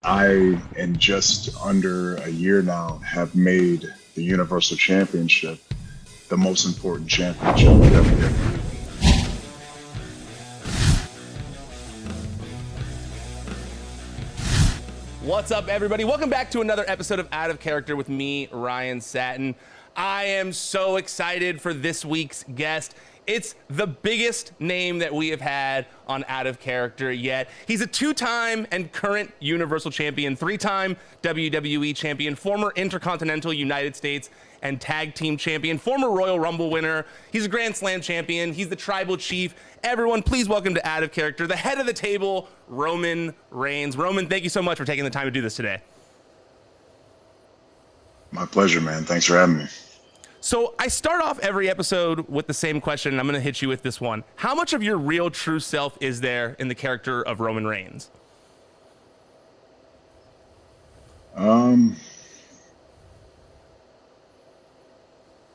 I, in just under a year now, have made the Universal Championship the most important championship in WWE. What's up, everybody? Welcome back to another episode of Out of Character with me, Ryan Satin. I am so excited for this week's guest. It's the biggest name that we have had on Out of Character yet. He's a two-time and current Universal Champion, three-time WWE Champion, former Intercontinental United States and Tag Team Champion, former Royal Rumble winner. He's a Grand Slam Champion. He's the Tribal Chief. Everyone, please welcome to Out of Character, the head of the table, Roman Reigns. Roman, thank you so much for taking the time to do this today. My pleasure, man. Thanks for having me. So I start off every episode with the same question, and I'm going to hit you with this one. How much of your real, true self is there in the character of Roman Reigns? Um,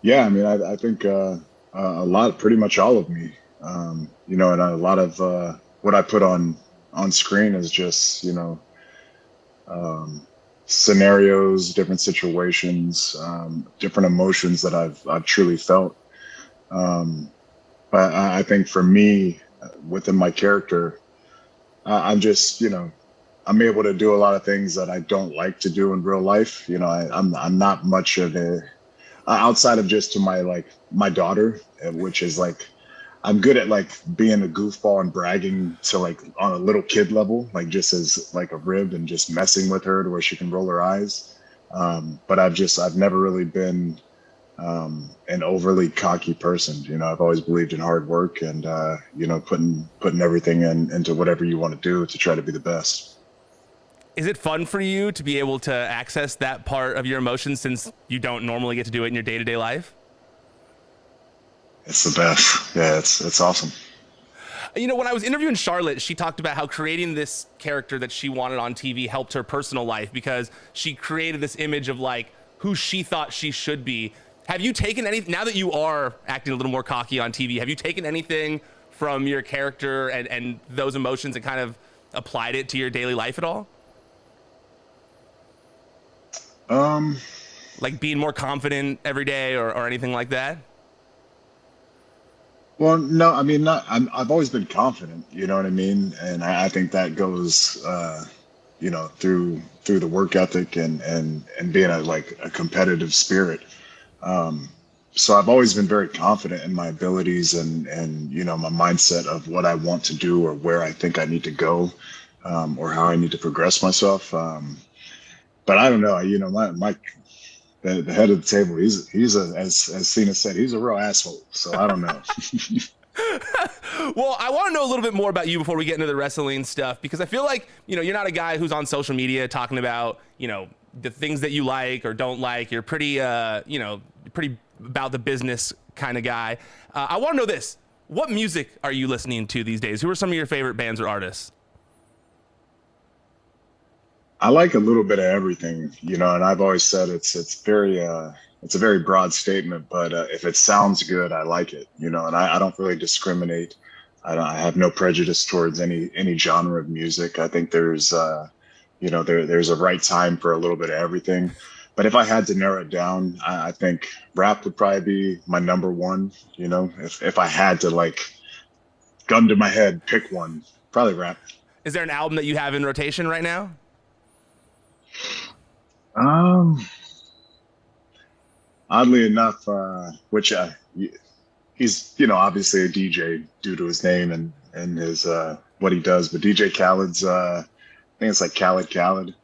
yeah, I mean, I think a lot, pretty much all of me. And a lot of what I put on screen is just, um, scenarios, different situations, different emotions that I've truly felt. Um, but I think for me, within my character, I'm just, I'm able to do a lot of things that I don't like to do in real life. I'm not much of a outside of just to my daughter, which is like I'm good at like being a goofball and bragging to like on a little kid level, like just as like a rib and just messing with her to where she can roll her eyes. But I've never really been an overly cocky person. I've always believed in hard work and putting everything into whatever you want to do to try to be the best. Is it fun for you to be able to access that part of your emotions since you don't normally get to do it in your day-to-day life? It's the best. Yeah, it's awesome. When I was interviewing Charlotte, she talked about how creating this character that she wanted on TV helped her personal life because she created this image of like who she thought she should be. Have you taken anything, now that you are acting a little more cocky on TV, have you taken anything from your character and those emotions and kind of applied it to your daily life at all? Um, Like being more confident every day or anything like that? well, no, I mean, I've always been confident, you know what I mean? And I think that goes, through the work ethic and being a competitive spirit. Um, so I've always been very confident in my abilities and my mindset of what I want to do or where I think I need to go, or how I need to progress myself. But I don't know, the head of the table, as Cena said, he's a real asshole. So I don't know. Well, I want to know a little bit more about you before we get into the wrestling stuff, because I feel like, you're not a guy who's on social media talking about, the things that you like or don't like. You're pretty, pretty about the business kind of guy. I want to know this. What music are you listening to these days? Who are some of your favorite bands or artists? I like a little bit of everything, and I've always said it's a very broad statement, but if it sounds good, I like it, and I don't really discriminate. I have no prejudice towards any genre of music. I think there's a right time for a little bit of everything. But if I had to narrow it down, I think rap would probably be my number one. If I had to like gun to my head, pick one, probably rap. Is there an album that you have in rotation right now? Um, Oddly enough, which he's obviously a DJ due to his name and his what he does, but DJ Khaled's I think it's like Khaled.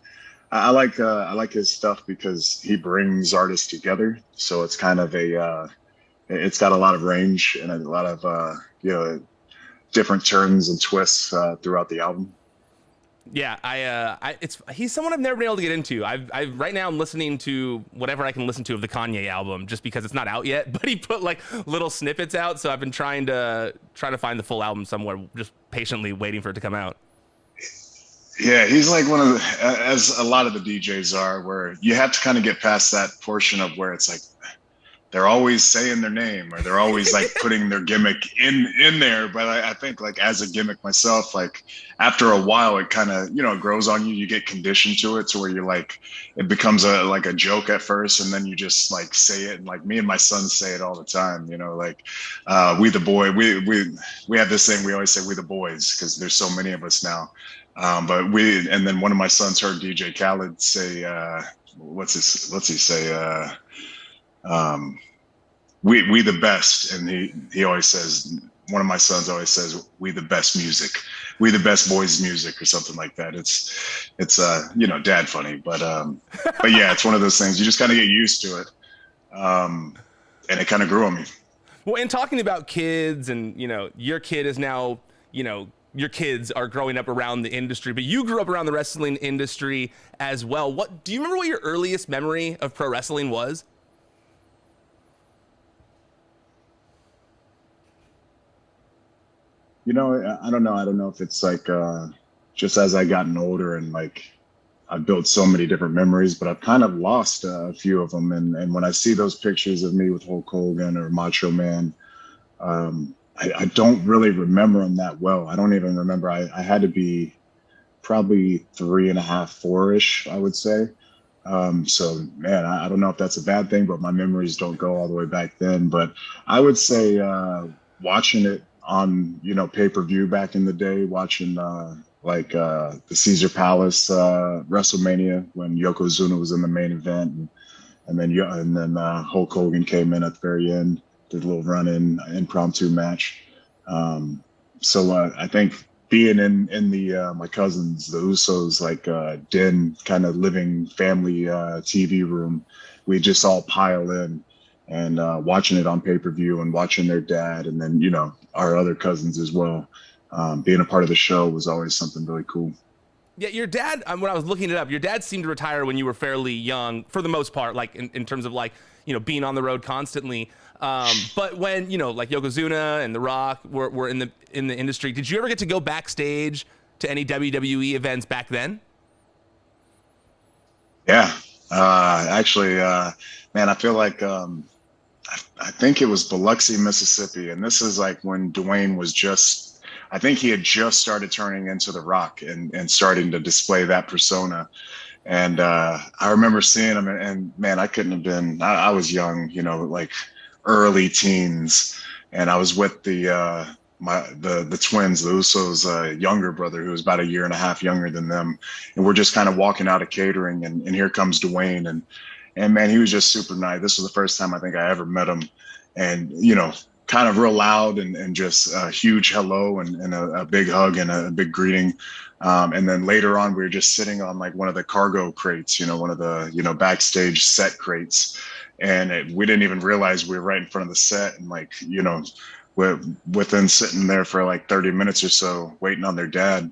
I like his stuff because he brings artists together, so it's kind of it's got a lot of range and a lot of different turns and twists throughout the album. Yeah, he's someone I've never been able to get into. I've right now I'm listening to whatever I can listen to of the Kanye album, just because it's not out yet. But he put like little snippets out, so I've been trying to find the full album somewhere, just patiently waiting for it to come out. Yeah, he's like one of as a lot of the DJs are, where you have to kind of get past that portion of where it's like they're always saying their name, or they're always like putting their gimmick in there. But I think like as a gimmick myself, like after a while, it kind of grows on you. You get conditioned to it to where you're like it becomes a like a joke at first, and then you just like say it. And like me and my son say it all the time. Like we the boy. We have this thing we always say, we the boys, because there's so many of us now. But and then one of my sons heard DJ Khaled say, what's he say? Um, we the best, and he always says, one of my sons always says, we the best music, we the best boys music, or something like that. It's dad funny, but yeah, it's one of those things you just kind of get used to it, and it kind of grew on me. Well, and talking about kids, and your kid is now, your kids are growing up around the industry, but you grew up around the wrestling industry as well. What do you remember what your earliest memory of pro wrestling was? I don't know. I don't know if it's like just as I gotten older and like I built so many different memories, but I've kind of lost a few of them. And when I see those pictures of me with Hulk Hogan or Macho Man, I don't really remember them that well. I don't even remember. I had to be probably 3.5, 4-ish, I would say. So man, I don't know if that's a bad thing, but my memories don't go all the way back then. But I would say watching it on pay-per-view back in the day, watching the Caesar Palace WrestleMania when Yokozuna was in the main event, and then Hulk Hogan came in at the very end, did a little run-in impromptu match. So I think being in the my cousins, the Usos, like den kind of living family TV room, we just all pile in and watching it on pay-per-view and watching their dad, and then our other cousins as well. Being a part of the show was always something really cool. Yeah, your dad, when I was looking it up, your dad seemed to retire when you were fairly young, for the most part, like in terms of like, being on the road constantly. But when, like Yokozuna and The Rock were in the industry, did you ever get to go backstage to any WWE events back then? Yeah, actually, man, I feel like I think it was Biloxi, Mississippi, and this is like when Dwayne was just, I think he had just started turning into The Rock and starting to display that persona. And I remember seeing him, and man, I couldn't have been, I was young, like early teens, and I was with the twins, the Usos' younger brother, who was about 1.5 years younger than them, and we're just kind of walking out of catering, and here comes Dwayne, and man, he was just super nice. This was the first time I think I ever met him, and kind of real loud, and just a huge hello, and a big hug and a big greeting. And then later on, we were just sitting on like one of the cargo crates, one of the backstage set crates, and we didn't even realize we were right in front of the set, and like within sitting there for like 30 minutes or so waiting on their dad,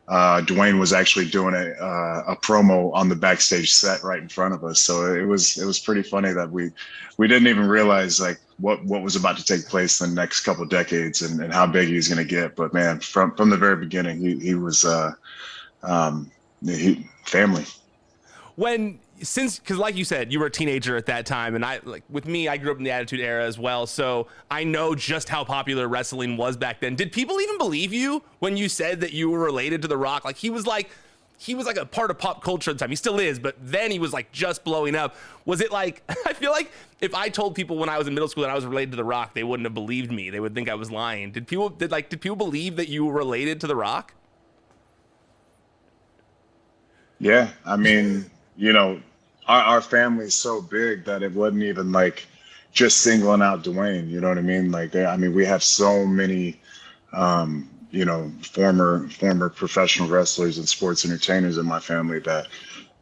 Dwayne was actually doing a promo on the backstage set right in front of us. So it was pretty funny that we didn't even realize like what was about to take place in the next couple of decades, and how big he was going to get. But man, from the very beginning, he was family. Because like you said, you were a teenager at that time, and with me, I grew up in the Attitude Era as well, so I know just how popular wrestling was back then. Did people even believe you when you said that you were related to The Rock? Like he was like a part of pop culture at the time. He still is, but then he was like just blowing up. Was it like, I feel like if I told people when I was in middle school that I was related to The Rock, they wouldn't have believed me. They would think I was lying. Did people believe that you were related to The Rock? Yeah, I mean, our family is so big that it wasn't even like just singling out Dwayne. You know what I mean? Like, I mean, we have so many, former professional wrestlers and sports entertainers in my family that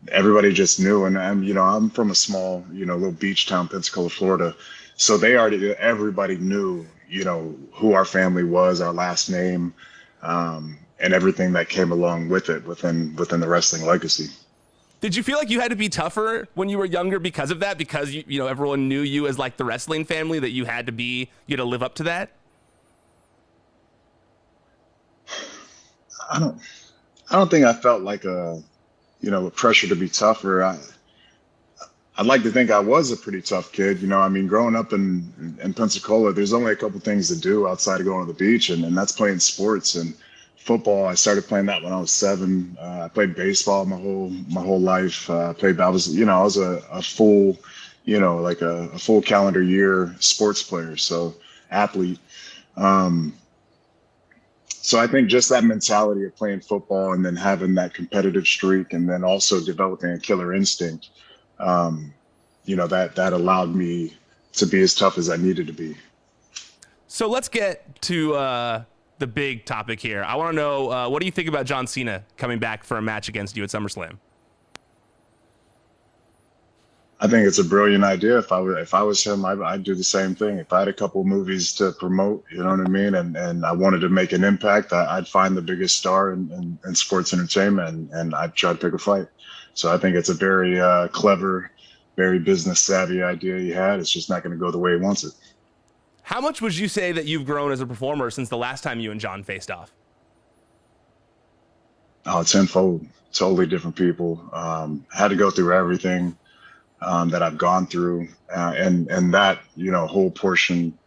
everybody just knew. And I'm from a small, little beach town, Pensacola, Florida. So everybody knew, who our family was, our last name, and everything that came along with it within the wrestling legacy. Did you feel like you had to be tougher when you were younger because of that? Because everyone knew you as like the wrestling family, that you had to live up to that? I don't think I felt like a pressure to be tougher. I'd like to think I was a pretty tough kid. I mean, growing up in Pensacola, there's only a couple things to do outside of going to the beach, and that's playing sports and football. I started playing that when I was 7. I played baseball my whole life. I was a full, like a full calendar year sports player, so athlete. Um, so I think just that mentality of playing football and then having that competitive streak and then also developing a killer instinct, um, that allowed me to be as tough as I needed to be. So let's get to the big topic here. I want to know, what do you think about John Cena coming back for a match against you at SummerSlam? I think it's a brilliant idea. If I was him, I'd do the same thing. If I had a couple movies to promote, you know what I mean, and I wanted to make an impact, I'd find the biggest star in sports entertainment, and I'd try to pick a fight. So I think it's a very clever, very business savvy idea he had. It's just not going to go the way he wants it. How much would you say that you've grown as a performer since the last time you and John faced off? Oh, tenfold. Totally different people. Had to go through everything that I've gone through, and that whole portion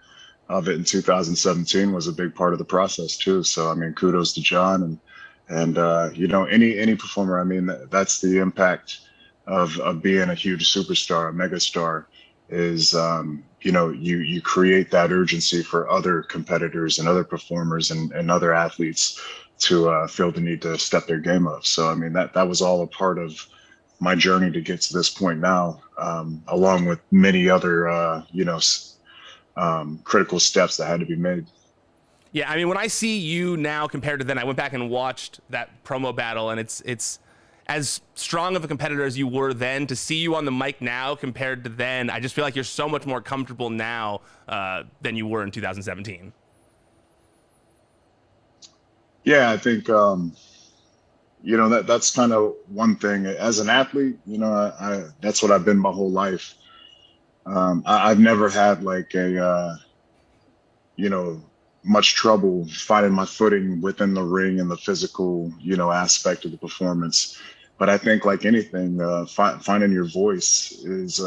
of it in 2017 was a big part of the process too. So I mean, kudos to John and any performer. I mean, that's the impact of being a huge superstar, a megastar, is you create that urgency for other competitors and other performers and other athletes to feel the need to step their game up. So I mean, that was all a part of my journey to get to this point now, along with many other, critical steps that had to be made. Yeah, I mean, when I see you now compared to then, I went back and watched that promo battle, and it's as strong of a competitor as you were then. To see you on the mic now compared to then, I just feel like you're so much more comfortable now than you were in 2017. Yeah, I think that's kind of one thing as an athlete. I that's what I've been my whole life. I've never had like you know, much trouble finding my footing within the ring and the physical, aspect of the performance. But I think, like anything, finding your voice is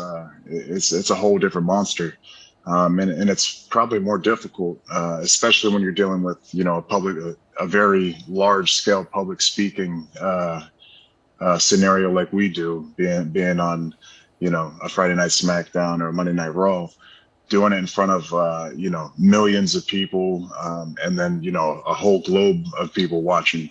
it's a whole different monster, and it's probably more difficult, especially when you're dealing with a very large scale public speaking scenario like we do, being on a Friday Night SmackDown or a Monday Night Raw, doing it in front of millions of people, and then a whole globe of people watching.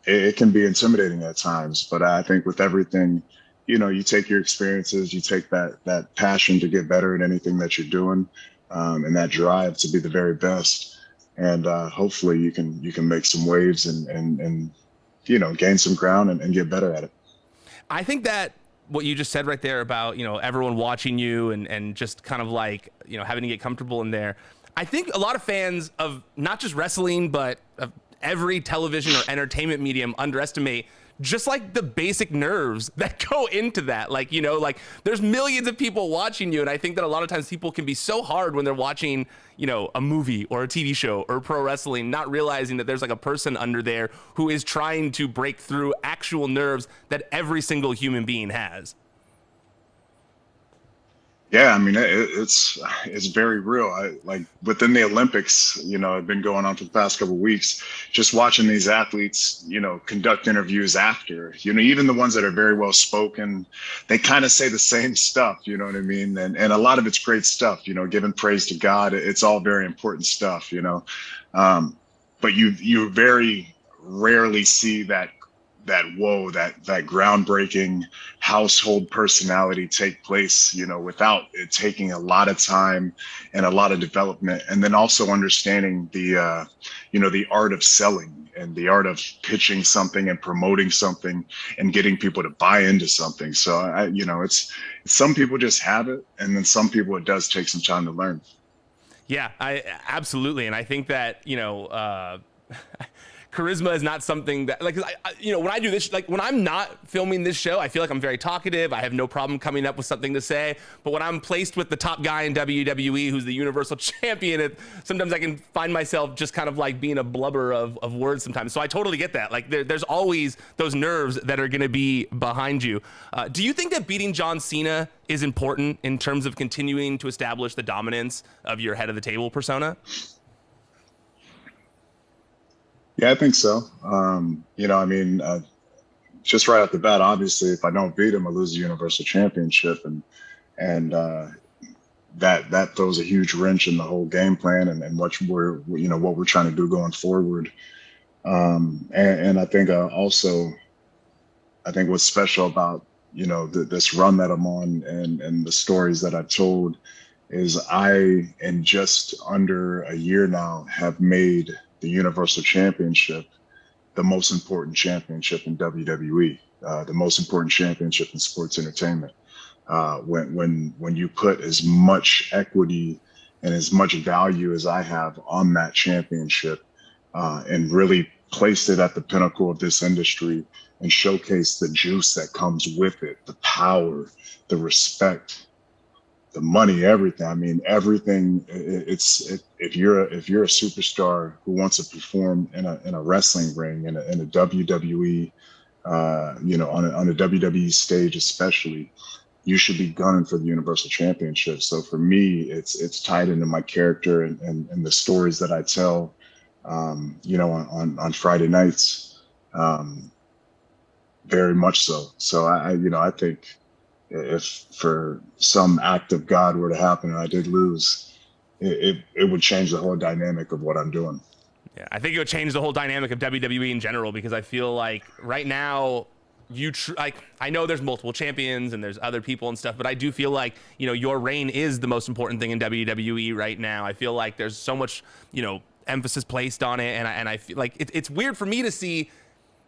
It can be intimidating at times, but I think with everything, you take your experiences, you take that passion to get better at anything that you're doing, and that drive to be the very best, and hopefully you can make some waves and gain some ground and get better at it. I think that what you just said right there about, everyone watching you and just kind of like, having to get comfortable in there. I think a lot of fans of not just wrestling, but of every television or entertainment medium underestimate just like the basic nerves that go into that. Like, there's millions of people watching you. And I think that a lot of times people can be so hard when they're watching, a movie or a TV show or pro wrestling, not realizing that there's like a person under there who is trying to break through actual nerves that every single human being has. Yeah, I mean it's very real. Like within the Olympics, have been going on for the past couple of weeks. Just watching these athletes, conduct interviews after, even the ones that are very well spoken, they kind of say the same stuff. You know what I mean? And a lot of it's great stuff. Giving praise to God. It's all very important stuff. But you very rarely see that groundbreaking household personality take place, without it taking a lot of time and a lot of development, and then also understanding the art of selling and the art of pitching something and promoting something and getting people to buy into something. So it's some people just have it, and then some people it does take some time to learn. Yeah, I absolutely. And I think that, charisma is not something that, like, when I do this, like when I'm not filming this show, I feel like I'm very talkative. I have no problem coming up with something to say. But when I'm placed with the top guy in WWE, who's the Universal Champion, sometimes I can find myself just kind of like being a blubber of words sometimes. So I totally get that. Like there's always those nerves that are going to be behind you. Do you think that beating John Cena is important in terms of continuing to establish the dominance of your head of the table persona? Yeah, I think so. Just right off the bat, obviously, if I don't beat him, I lose the Universal Championship, and that throws a huge wrench in the whole game plan and what we're trying to do going forward. And I think also, I think what's special about this run that I'm on and the stories that I've told is I, in just under a year now, have made the Universal Championship the most important championship in WWE, the most important championship in sports entertainment. When you put as much equity and as much value as I have on that championship, and really placed it at the pinnacle of this industry and showcase the juice that comes with it, the power, the respect, the money, everything. I mean, everything. If you're a superstar who wants to perform in a wrestling ring in a WWE, on a WWE stage especially, you should be gunning for the Universal Championship. So for me, it's tied into my character and the stories that I tell, on Friday nights, very much so. So I think if for some act of God were to happen and I did lose, it would change the whole dynamic of what I'm doing. Yeah, I think it would change the whole dynamic of WWE in general, because I feel like right now I know there's multiple champions and there's other people and stuff, but I do feel like, your reign is the most important thing in WWE right now. I feel like there's so much, emphasis placed on it. And I feel like it's weird for me to see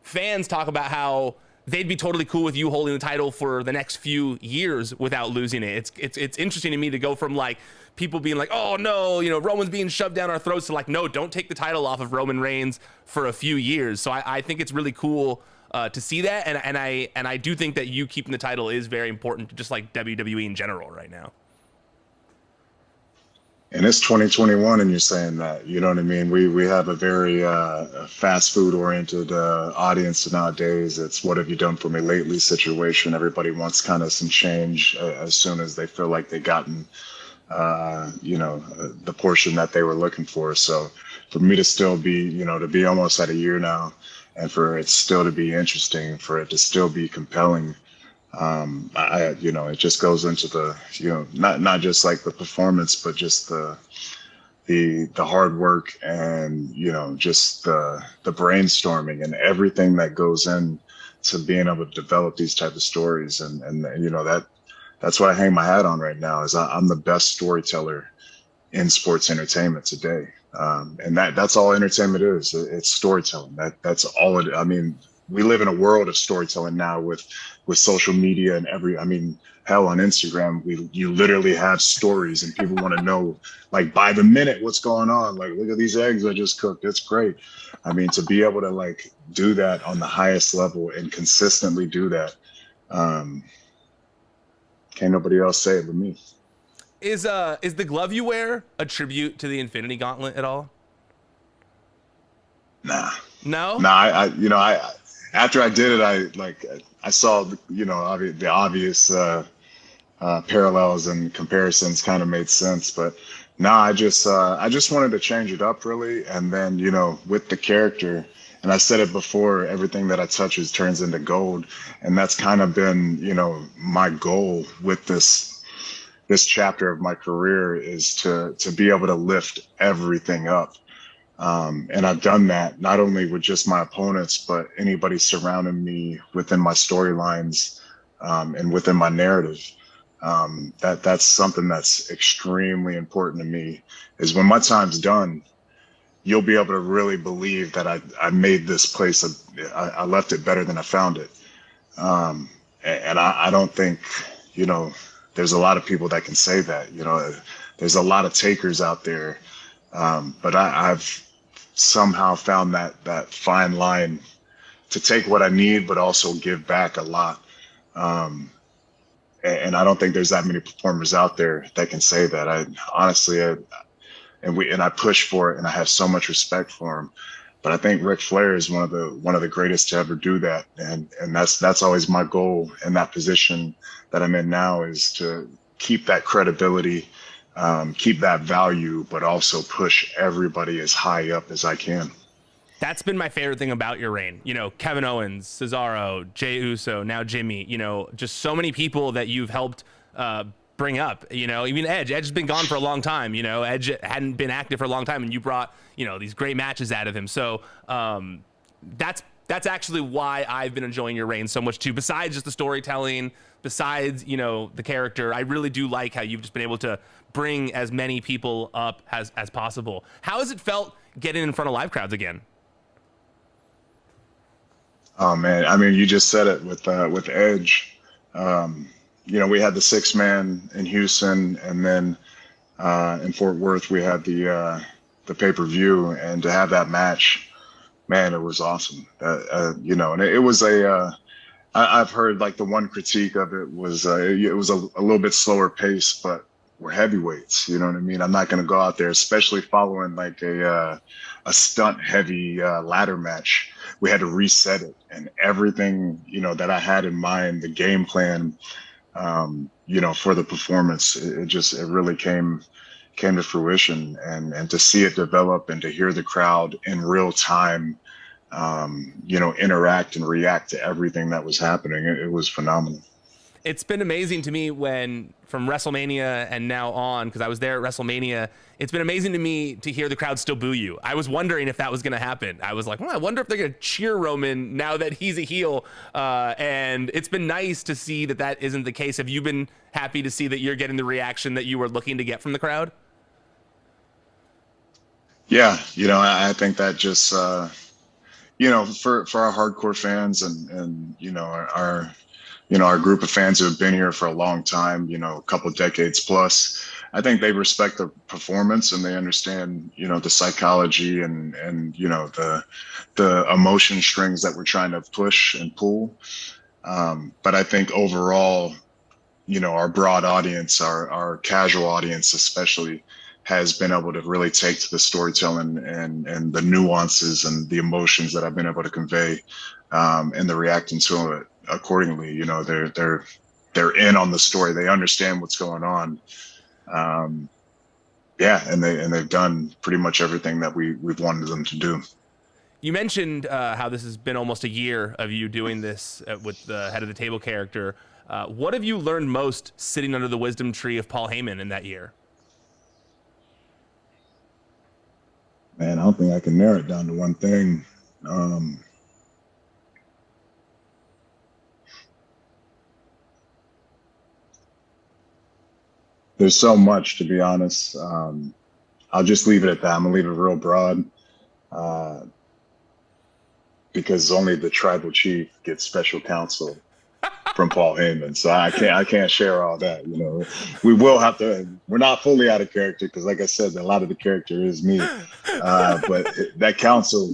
fans talk about how they'd be totally cool with you holding the title for the next few years without losing it. It's interesting to me to go from like people being like, oh no, Roman's being shoved down our throats, to like, no, don't take the title off of Roman Reigns for a few years. So I think it's really cool to see that, and I do think that you keeping the title is very important to just like WWE in general right now. And it's 2021, and you're saying that, you know what I mean? We have a very fast food oriented audience nowadays. It's what have you done for me lately situation. Everybody wants kind of some change as soon as they feel like they've gotten, the portion that they were looking for. So for me to still be, to be almost at a year now, and for it still to be interesting, for it to still be compelling, it just goes into the, not just like the performance, but just the hard work and, just the brainstorming and everything that goes in to being able to develop these type of stories. And that's what I hang my hat on right now is I'm the best storyteller in sports entertainment today. And that's all entertainment is. It's storytelling. That's all it, I mean, we live in a world of storytelling now with social media and hell, on Instagram, you literally have stories and people want to know, like, by the minute what's going on. Like, look at these eggs I just cooked. It's great. I mean, to be able to like do that on the highest level and consistently do that, can't nobody else say it but me. Is the glove you wear a tribute to the Infinity Gauntlet at all? Nah. No? Nah, I after I did it, I saw, the obvious parallels and comparisons kind of made sense. But no, I just wanted to change it up really. And then, with the character, and I said it before, everything that I touches turns into gold. And that's kind of been, my goal with this chapter of my career is to be able to lift everything up. And I've done that not only with just my opponents, but anybody surrounding me within my storylines, and within my narrative. That's something that's extremely important to me, is when my time's done, you'll be able to really believe that I made this place, I left it better than I found it. And I don't think, there's a lot of people that can say that, there's a lot of takers out there. But I've somehow found that fine line to take what I need, but also give back a lot. Um, and I don't think there's that many performers out there that can say that. I honestly, and I push for it, and I have so much respect for him. But I think Ric Flair is one of the greatest to ever do that, and that's always my goal in that position that I'm in now, is to keep that credibility, keep that value, but also push everybody as high up as I can. That's been my favorite thing about your reign. You know, Kevin Owens, Cesaro, Jey Uso, now Jimmy, you know, just so many people that you've helped bring up, you know, even Edge. Edge has been gone for a long time, you know, Edge hadn't been active for a long time, and you brought, you know, these great matches out of him. So that's actually why I've been enjoying your reign so much too. Besides just the storytelling, besides, you know, the character, I really do like how you've just been able to bring as many people up as possible. How has it felt getting in front of live crowds again? Oh man, I mean, you just said it with Edge. You know, we had the 6 man in Houston, and then in Fort Worth we had the pay-per-view, and to have that match, man, it was awesome. You know, and it was I've heard like the one critique of it was it was a little bit slower pace, but we're heavyweights. You know what I mean? I'm not going to go out there, especially following like a stunt heavy ladder match. We had to reset it, and everything, you know, that I had in mind, the game plan, you know, for the performance, it really came to fruition, and to see it develop and to hear the crowd in real time, you know, interact and react to everything that was happening. It was phenomenal. It's been amazing to me when from WrestleMania and now on, because I was there at WrestleMania, it's been amazing to me to hear the crowd still boo you. I was wondering if that was going to happen. I was like, well, I wonder if they're going to cheer Roman now that he's a heel. And it's been nice to see that that isn't the case. Have you been happy to see that you're getting the reaction that you were looking to get from the crowd? Yeah, you know, I think that just you know, for our hardcore fans, and you know, our you know, our group of fans who have been here for a long time, you know, a couple of decades plus, I think they respect the performance, and they understand, you know, the psychology, and you know, the emotion strings that we're trying to push and pull. But I think overall, you know, our broad audience, our casual audience especially, has been able to really take to the storytelling, and the nuances and the emotions that I've been able to convey, and they're reacting to it accordingly. You know, they're in on the story. They understand what's going on. Yeah, and they've done pretty much everything that we've wanted them to do. You mentioned how this has been almost a year of you doing this with the head of the table character. What have you learned most sitting under the wisdom tree of Paul Heyman in that year? Man, I don't think I can narrow it down to one thing. Um, there's so much, to be honest. I'll just leave it at that. I'm gonna leave it real broad, uh, because only the tribal chief gets special counsel from Paul Heyman. So I can't share all that. You know, we will have to. We're not fully out of character because, like I said, a lot of the character is me. But that counsel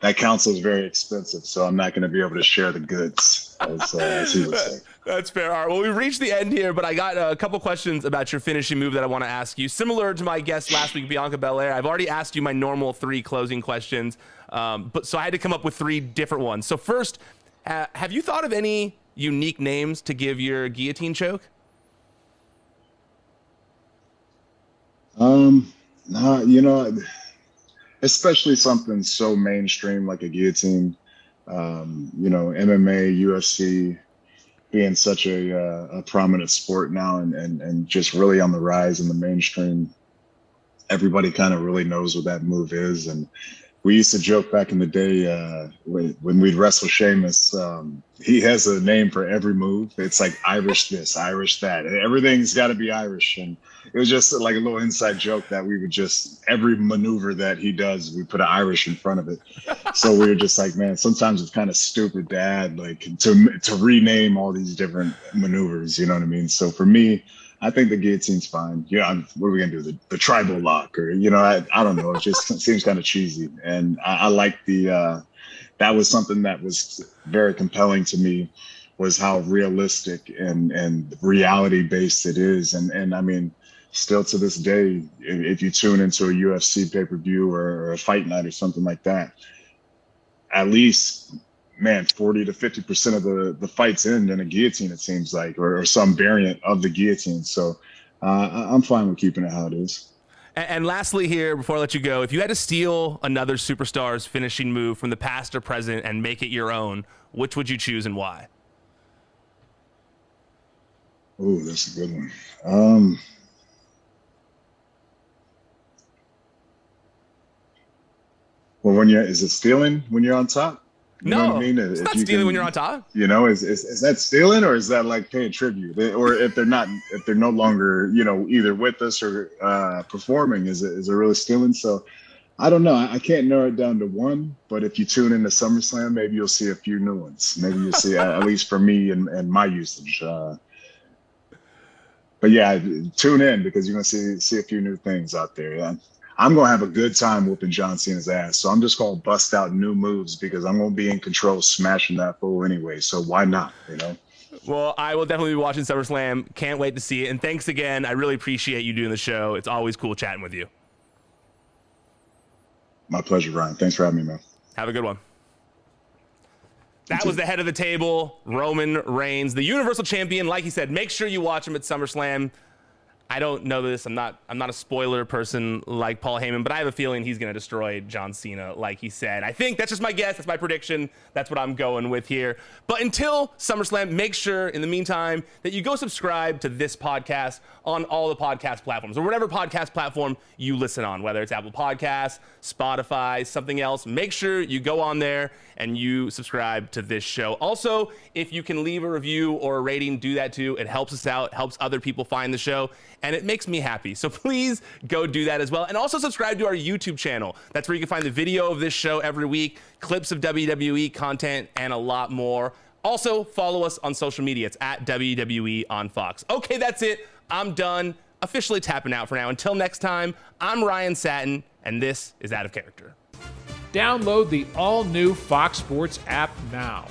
is very expensive, so I'm not going to be able to share the goods, as he would say. That's fair. All right. Well, we've reached the end here, but I got a couple questions about your finishing move that I want to ask you. Similar to my guest last week, Bianca Belair, I've already asked you my normal 3 closing questions, but so I had to come up with 3 different ones. So first, have you thought of any unique names to give your guillotine choke? No, you know, especially something so mainstream like a guillotine. You know, MMA, UFC being such a prominent sport now, and just really on the rise in the mainstream. Everybody kind of really knows what that move is, and we used to joke back in the day, when we'd wrestle Sheamus. He has a name for every move. It's like Irish this, Irish that. Everything's got to be Irish, and it was just like a little inside joke that we would just, every maneuver that he does, we put an Irish in front of it. So we were just like, man, sometimes it's kind of stupid to add like to rename all these different maneuvers. You know what I mean? So for me, I think the guillotine's fine. Yeah, what are we gonna do? The tribal lock, or I don't know. It just seems kind of cheesy, and I like the. That was something that was very compelling to me, was how realistic and reality based it is, and I mean, still to this day, if you tune into a UFC pay per view or a fight night or something like that, at least, man, 40 to 50% of the fights end in a guillotine, it seems like, or some variant of the guillotine. So I'm fine with keeping it how it is. And lastly here, before I let you go, if you had to steal another superstar's finishing move from the past or present and make it your own, which would you choose and why? Oh, that's a good one. Well, is it stealing when you're on top? You know what I No, mean? it's If not you stealing can, when you're on top. is that stealing, or is that like paying tribute? Or if they're no longer, either with us or performing, is it really stealing? So I don't know. I can't narrow it down to one, but if you tune into SummerSlam, maybe you'll see a few new ones. Maybe you'll see, at least for me and my usage. But yeah, tune in because you're gonna see a few new things out there. Yeah. I'm gonna have a good time whooping John Cena's ass. So I'm just gonna bust out new moves because I'm gonna be in control, smashing that fool anyway. So why not? Well, I will definitely be watching SummerSlam. Can't wait to see it. And thanks again. I really appreciate you doing the show. It's always cool chatting with you. My pleasure, Ryan. Thanks for having me, man. Have a good one. That was the head of the table, Roman Reigns, the Universal Champion. Like he said, make sure you watch him at SummerSlam. I don't know this. I'm not a spoiler person like Paul Heyman, but I have a feeling he's going to destroy John Cena, like he said. I think that's just my guess. That's my prediction. That's what I'm going with here. But until SummerSlam, make sure in the meantime that you go subscribe to this podcast on all the podcast platforms or whatever podcast platform you listen on, whether it's Apple Podcasts, Spotify, something else. Make sure you go on there and you subscribe to this show. Also, if you can leave a review or a rating, do that too. It helps us out, helps other people find the show, and it makes me happy. So please go do that as well. And also subscribe to our YouTube channel. That's where you can find the video of this show every week, clips of WWE content, and a lot more. Also, follow us on social media. It's at WWE on Fox. Okay, that's it. I'm done. Officially tapping out for now. Until next time, I'm Ryan Satin, and this is Out of Character. Download the all-new Fox Sports app now.